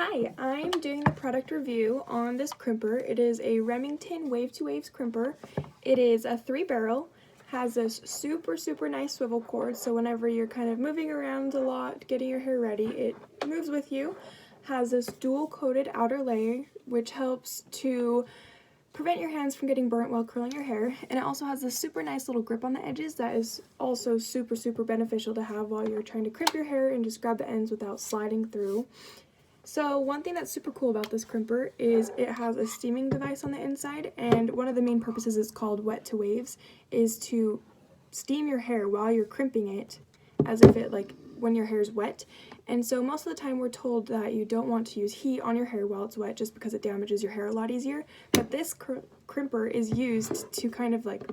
Hi, I'm doing the product review on this crimper. It is a Remington Wave 2 Waves crimper. It is a 3-barrel, has this super nice swivel cord, so whenever you're kind of moving around a lot, getting your hair ready, it moves with you. Has this dual coated outer layer, which helps to prevent your hands from getting burnt while curling your hair, and it also has this super nice little grip on the edges that is also super beneficial to have while you're trying to crimp your hair and just grab the ends without sliding through. So one thing that's super cool about this crimper is it has a steaming device on the inside, and one of the main purposes is called wet to waves, is to steam your hair while you're crimping it as if it like when your hair is wet. And so most of the time we're told that you don't want to use heat on your hair while it's wet just because it damages your hair a lot easier, but this crimper is used to kind of like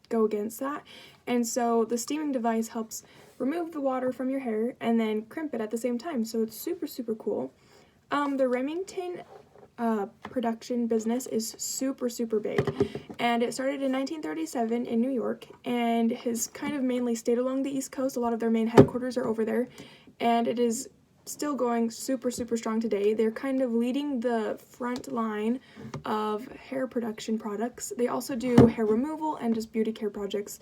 go against that. And so the steaming device helps remove the water from your hair and then crimp it at the same time, so it's super cool. The Remington production business is super big, and it started in 1937 in New York and has kind of mainly stayed along the East Coast. A lot of their main headquarters are over there, and it is still going super strong today. They're kind of leading the front line of hair production products. They also do hair removal and just beauty care projects.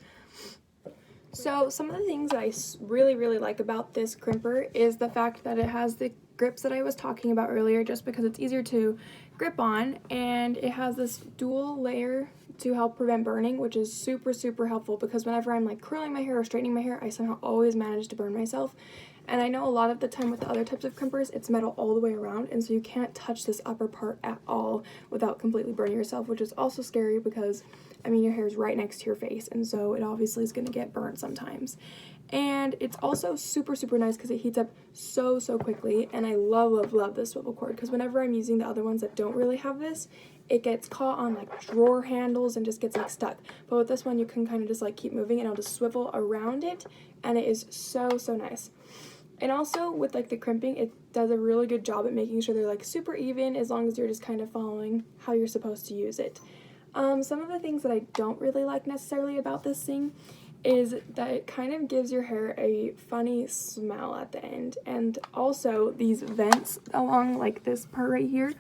So some of the things that I really like about this crimper is the fact that it has the grips that I was talking about earlier, just because it's easier to grip on, and it has this dual layer to help prevent burning, which is super helpful because whenever I'm like curling my hair or straightening my hair, I somehow always manage to burn myself. And I know a lot of the time with the other types of crimpers, it's metal all the way around, and so you can't touch this upper part at all without completely burning yourself, which is also scary because, I mean, your hair is right next to your face, and so it obviously is going to get burnt sometimes. And it's also super nice because it heats up so quickly, and I love this swivel cord because whenever I'm using the other ones that don't really have this, it gets caught on like drawer handles and just gets like stuck. But with this one, you can kind of just like keep moving and it'll just swivel around it, and it is so nice. And also with like the crimping, it does a really good job at making sure they're like super even as long as you're just kind of following how you're supposed to use it. Some of the things that I don't really like necessarily about this thing is that it kind of gives your hair a funny smell at the end, and also these vents along like this part right here,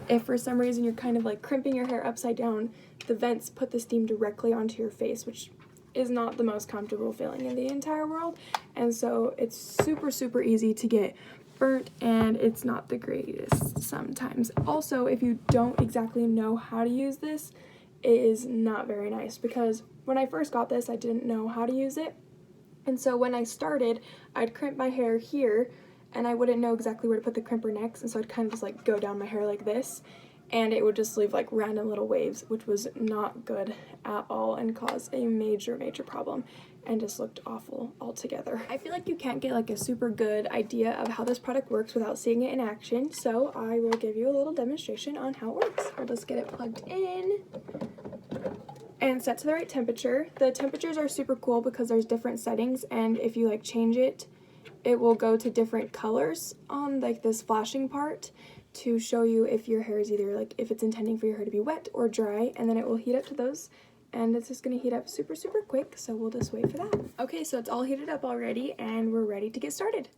if for some reason you're kind of like crimping your hair upside down, the vents put the steam directly onto your face, which is not the most comfortable feeling in the entire world, and so it's super easy to get burnt, and it's not the greatest sometimes. Also, if you don't exactly know how to use this, it is not very nice because when I first got this, I didn't know how to use it, and so when I started, I'd crimp my hair here, and I wouldn't know exactly where to put the crimper next, and so I'd kind of just like go down my hair like this, and it would just leave like random little waves, which was not good at all and caused a major problem and just looked awful altogether. I feel like you can't get like a super good idea of how this product works without seeing it in action, so I will give you a little demonstration on how it works. We'll just get it plugged in and set to the right temperature. The temperatures are super cool because there's different settings, and if you like change it, it will go to different colors on like this flashing part to show you if your hair is either like if it's intending for your hair to be wet or dry, and then it will heat up to those, and it's just going to heat up super quick, so we'll just wait for that. Okay, so it's all heated up already and we're ready to get started.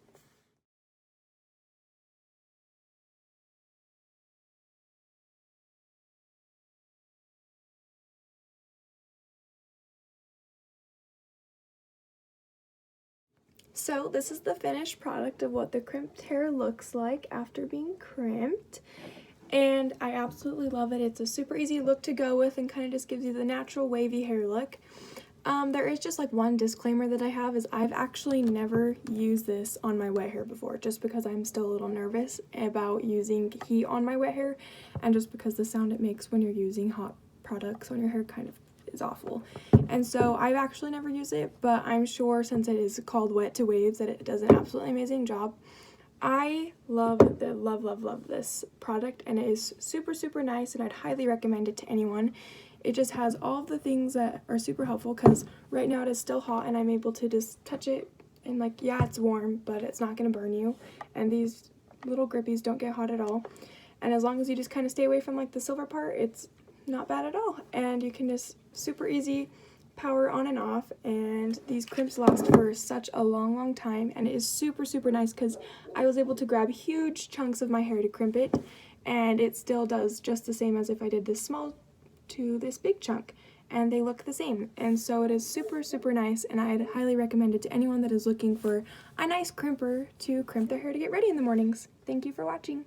So this is the finished product of what the crimped hair looks like after being crimped, and I absolutely love it. It's a super easy look to go with and kind of just gives you the natural wavy hair look. There is just like one disclaimer that I have is I've actually never used this on my wet hair before, just because I'm still a little nervous about using heat on my wet hair, and just because the sound it makes when you're using hot products on your hair kind of is awful. And so I've actually never used it, but I'm sure since it is called Wet to Waves that it does an absolutely amazing job. I love this product, and it is super nice, and I'd highly recommend it to anyone. It just has all of the things that are super helpful because right now it is still hot and I'm able to just touch it and like, yeah, it's warm, but it's not going to burn you, and these little grippies don't get hot at all, and as long as you just kind of stay away from like the silver part, it's not bad at all, and you can just super easy power on and off, and these crimps last for such a long time, and it is super nice because I was able to grab huge chunks of my hair to crimp it, and it still does just the same as if I did this small to this big chunk, and they look the same. And so it is super nice, and I'd highly recommend it to anyone that is looking for a nice crimper to crimp their hair to get ready in the mornings. Thank you for watching.